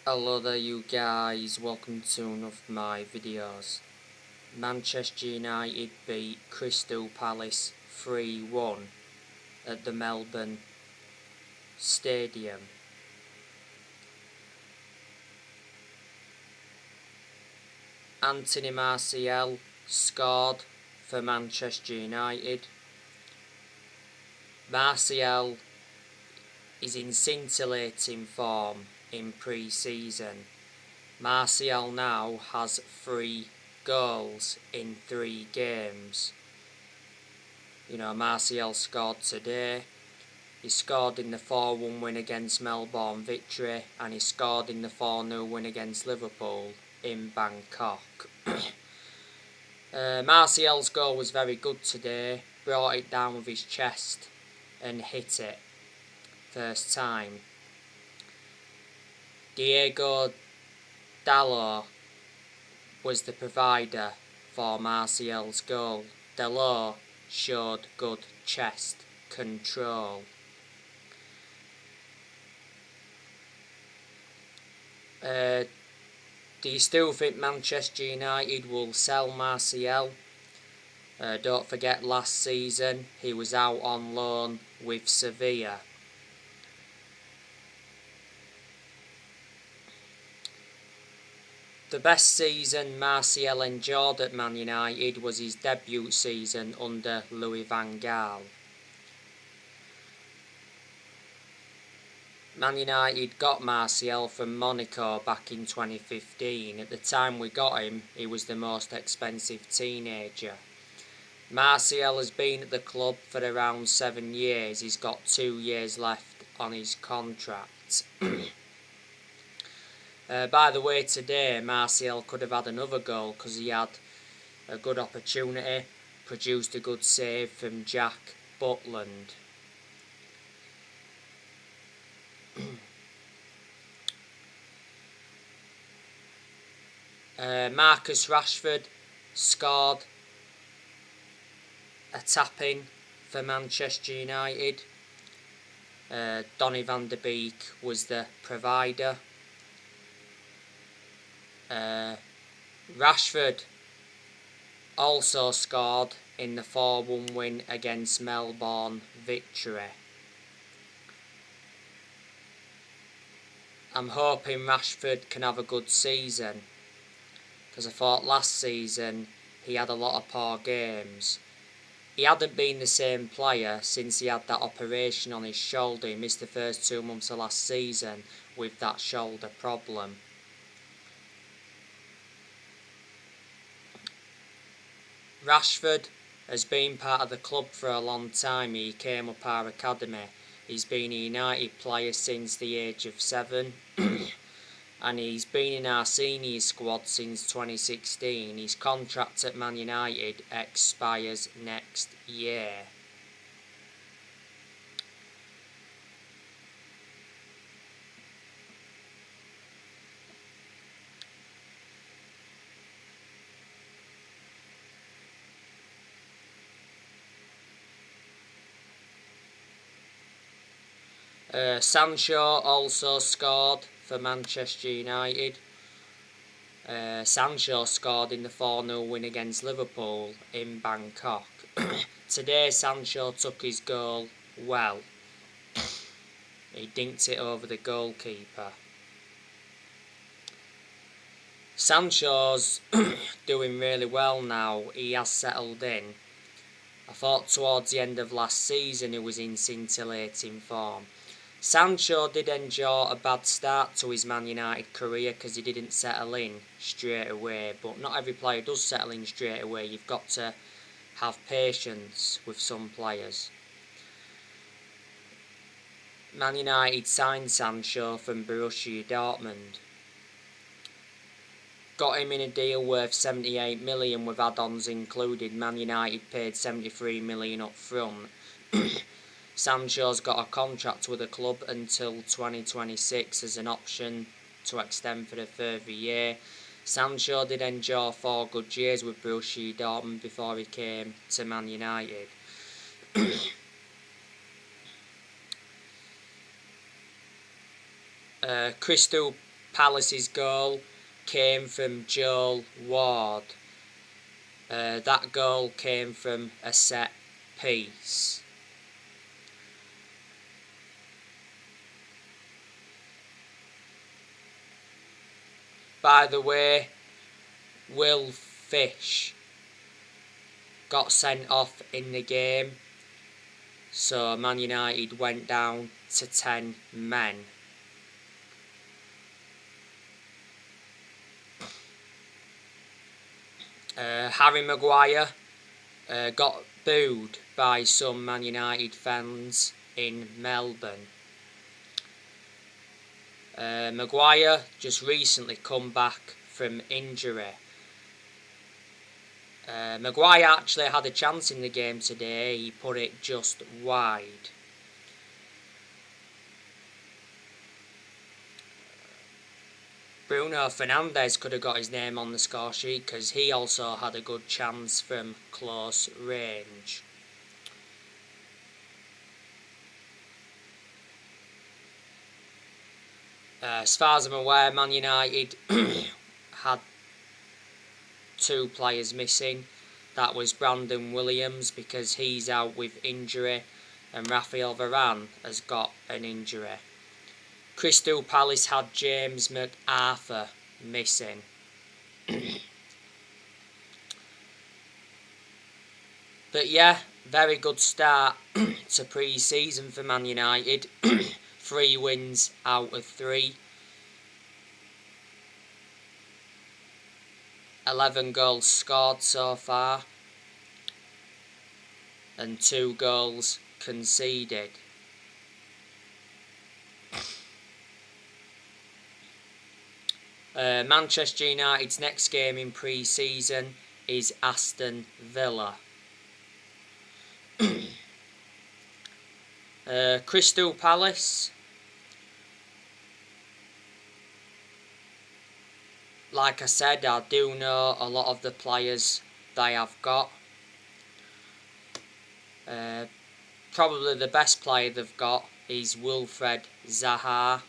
Hello there you guys, welcome to one of my videos. Manchester United beat Crystal Palace 3-1 at the Melbourne Stadium. Anthony Martial scored for Manchester United. Martial is in scintillating form in pre-season. Martial now has 3 goals in 3 games. Martial scored today. He scored in the 4-1 win against Melbourne Victory, and he scored in the 4-0 win against Liverpool in Bangkok. Martial's goal was very good today. Brought it down with his chest and hit it first time. Diego Dalot was the provider for Martial's goal. Dalot showed good chest control. Do you still think Manchester United will sell Martial? Don't forget last season he was out on loan with Sevilla. The best season Martial enjoyed at Man United was his debut season under Louis van Gaal. Man United got Martial from Monaco back in 2015. At the time we got him, he was the most expensive teenager. Martial has been at the club for around 7 years. He's got 2 years left on his contract. By the way, today Martial could have had another goal because he had a good opportunity, produced a good save from Jack Butland. Marcus Rashford scored a tap-in for Manchester United. Donny van de Beek was the provider. Rashford also scored in the 4-1 win against Melbourne Victory. I'm hoping Rashford can have a good season, because I thought last season he had a lot of poor games. He hadn't been the same player since he had that operation on his shoulder. He missed the first 2 months of last season with that shoulder problem. Rashford has been part of the club for a long time. He came up our academy. He's been a United player since the age of 7 and he's been in our senior squad since 2016. His contract at Man United expires next year. Sancho also scored for Manchester United. Sancho scored in the 4-0 win against Liverpool in Bangkok. Today Sancho took his goal well. He dinked it over the goalkeeper. Sancho's doing really well now. He has settled in. I thought towards the end of last season he was in scintillating form. Sancho did enjoy a bad start to his Man United career because he didn't settle in straight away, but not every player does settle in straight away. You've got to have patience with some players. Man United signed Sancho from Borussia Dortmund. Got him in a deal worth 78 million with add-ons included. Man United paid 73 million up front. Sancho's got a contract with the club until 2026 as an option to extend for a further year. Sancho did enjoy 4 good years with Borussia Dortmund before he came to Man United. Crystal Palace's goal came from Joel Ward. That goal came from a set piece. By the way, Will Fish got sent off in the game, so Man United went down to 10 men. Harry Maguire got booed by some Man United fans in Melbourne. Maguire just recently come back from injury. Maguire actually had a chance in the game today. He put it just wide. Bruno Fernandes could have got his name on the score sheet because he also had a good chance from close range. As far as I'm aware, Man United had 2 players missing. That was Brandon Williams because he's out with injury, and Rafael Varane has got an injury. Crystal Palace had James McArthur missing. But yeah, very good start to pre-season for Man United. 3 wins out of 3. 11 goals scored so far. And 2 goals conceded. Manchester United's next game in pre-season is Aston Villa. Crystal Palace, like I said, I do know a lot of the players they have got. Probably the best player they've got is Wilfred Zaha.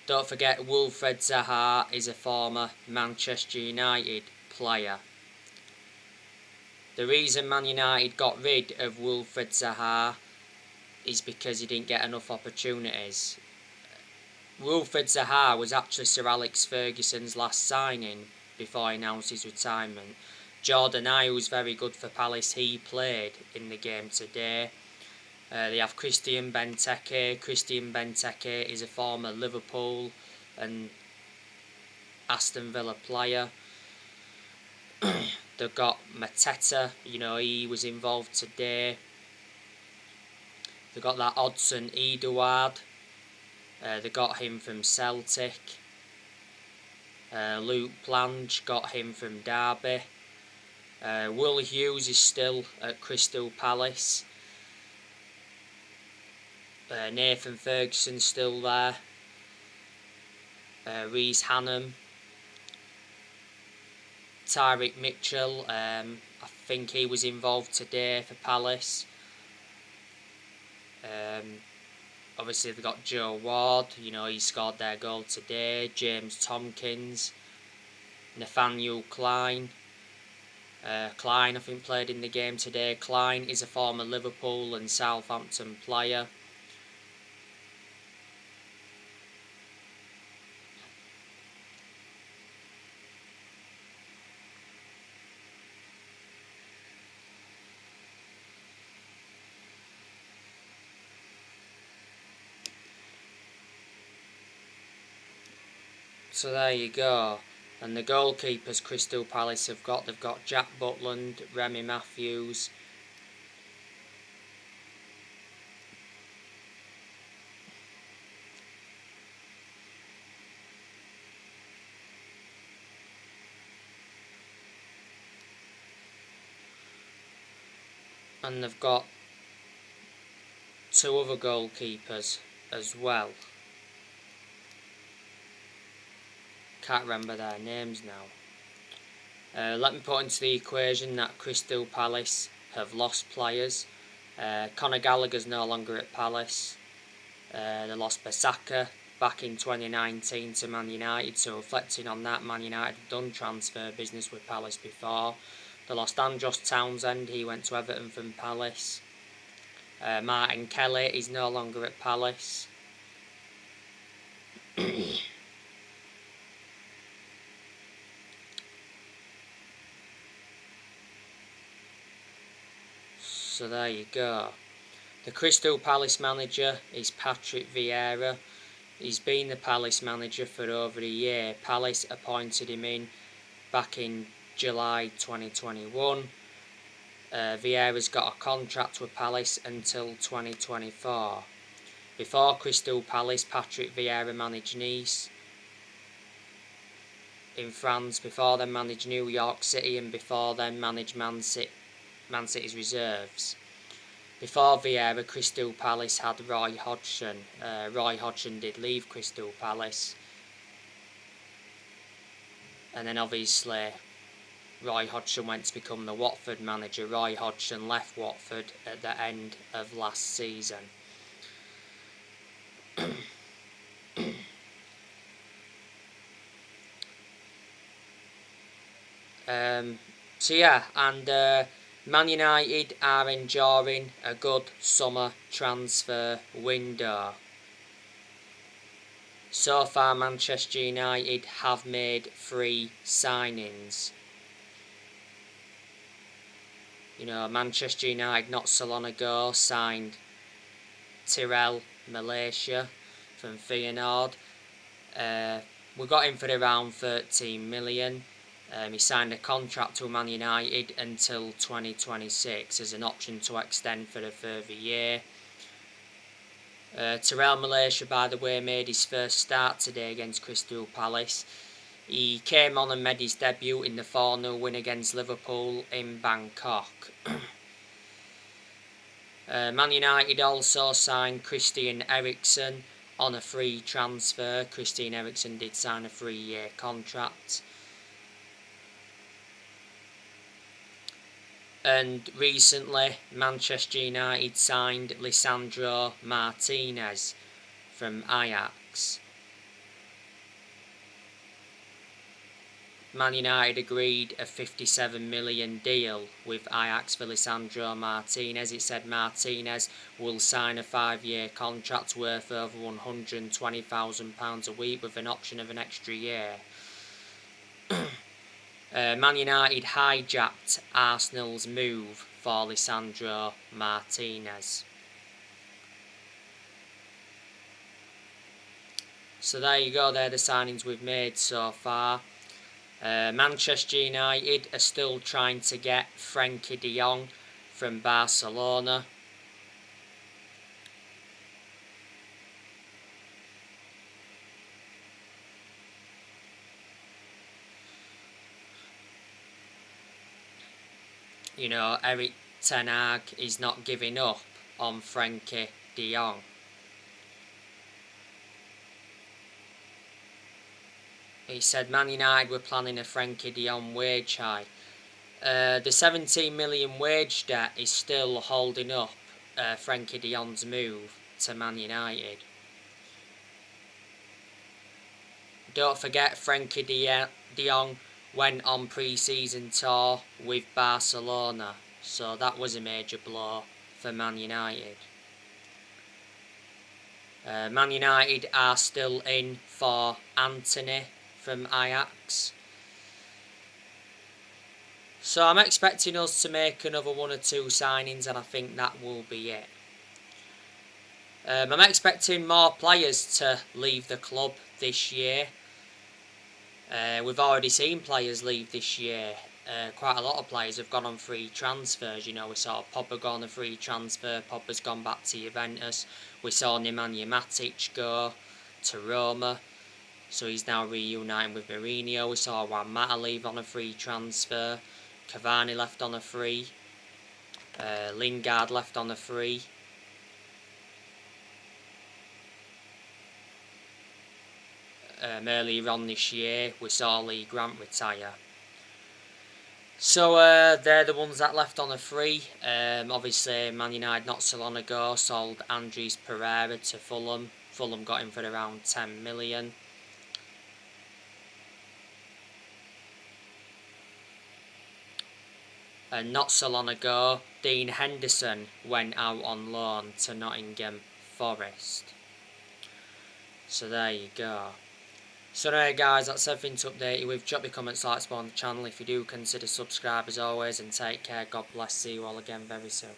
Don't forget, Wilfred Zaha is a former Manchester United player. The reason Man United got rid of Wilfred Zaha is because he didn't get enough opportunities. Wilfred Zaha was actually Sir Alex Ferguson's last signing before he announced his retirement. Jordan Ayew was very good for Palace. He played in the game today. They have Christian Benteke. Christian Benteke is a former Liverpool and Aston Villa player. They've got Mateta, he was involved today. They've got that Odsonne Edouard. They got him from Celtic. Luke Plange got him from Derby. Will Hughes is still at Crystal Palace. Nathan Ferguson's still there. Reece Hannum. Tyrick Mitchell, I think he was involved today for Palace. Obviously they've got Joe Ward, he scored their goal today. James Tompkins. Nathaniel Klein. Klein, I think, played in the game today. Klein is a former Liverpool and Southampton player. So there you go. And the goalkeepers Crystal Palace they've got Jack Butland, Remy Matthews. And they've got 2 other goalkeepers as well. Can't remember their names now. Let me put into the equation that Crystal Palace have lost players. Conor Gallagher's no longer at Palace. They lost Bissaka back in 2019 to Man United, so reflecting on that, Man United have done transfer business with Palace before. They lost Andros Townsend, he went to Everton from Palace. Martin Kelly is no longer at Palace. So there you go. The Crystal Palace manager is Patrick Vieira. He's been the Palace manager for over a year. Palace appointed him in back in July 2021. Vieira's got a contract with Palace until 2024. Before Crystal Palace, Patrick Vieira managed Nice in France. Before then managed New York City, and before then managed Man City's reserves. Before Vieira, Crystal Palace had Roy Hodgson. Roy Hodgson did leave Crystal Palace. And then obviously Roy Hodgson went to become the Watford manager. Roy Hodgson left Watford at the end of last season. So yeah, and Man United are enjoying a good summer transfer window. So far, Manchester United have made 3 signings. You know, Manchester United not so long ago signed Tyrell Malacia from Feyenoord. We got him for around 13 million. He signed a contract with Man United until 2026 as an option to extend for a further year. Tyrell Malacia, by the way, made his first start today against Crystal Palace. He came on and made his debut in the 4-0 win against Liverpool in Bangkok. Man United also signed Christian Eriksen on a free transfer. Christian Eriksen did sign a 3-year contract. And recently, Manchester United signed Lisandro Martinez from Ajax. Man United agreed a 57 million deal with Ajax for Lisandro Martinez. It said Martinez will sign a 5-year contract worth over £120,000 a week with an option of an extra year. Man United hijacked Arsenal's move for Lisandro Martinez. So there you go, they're the signings we've made so far. Manchester United are still trying to get Frenkie de Jong from Barcelona. You know, Erik ten Hag is not giving up on Frenkie de Jong. He said Man United were planning a Frenkie de Jong wage hike. The 17 million wage debt is still holding up Frenkie de Jong's move to Man United. Don't forget, Frenkie de Jong went on pre-season tour with Barcelona, so that was a major blow for Man United. Man United are still in for Antony from Ajax. So I'm expecting us to make another 1 or 2 signings, and I think that will be it. I'm expecting more players to leave the club this year. We've already seen players leave this year. Quite a lot of players have gone on free transfers. You know, we saw Pogba go on a free transfer. Pogba's gone back to Juventus. We saw Nemanja Matic go to Roma, so he's now reuniting with Mourinho. We saw Juan Mata leave on a free transfer. Cavani left on a free. Lingard left on a free. Earlier on this year, we saw Lee Grant retire. So they're the ones that left on a free. Obviously, Man United not so long ago sold Andres Pereira to Fulham. Fulham got him for around 10 million. And not so long ago, Dean Henderson went out on loan to Nottingham Forest. So there you go. So anyway guys, that's everything to update you with. Drop your comments, like, subscribe on the channel if you do, consider subscribe as always, and take care. God bless. See you all again very soon.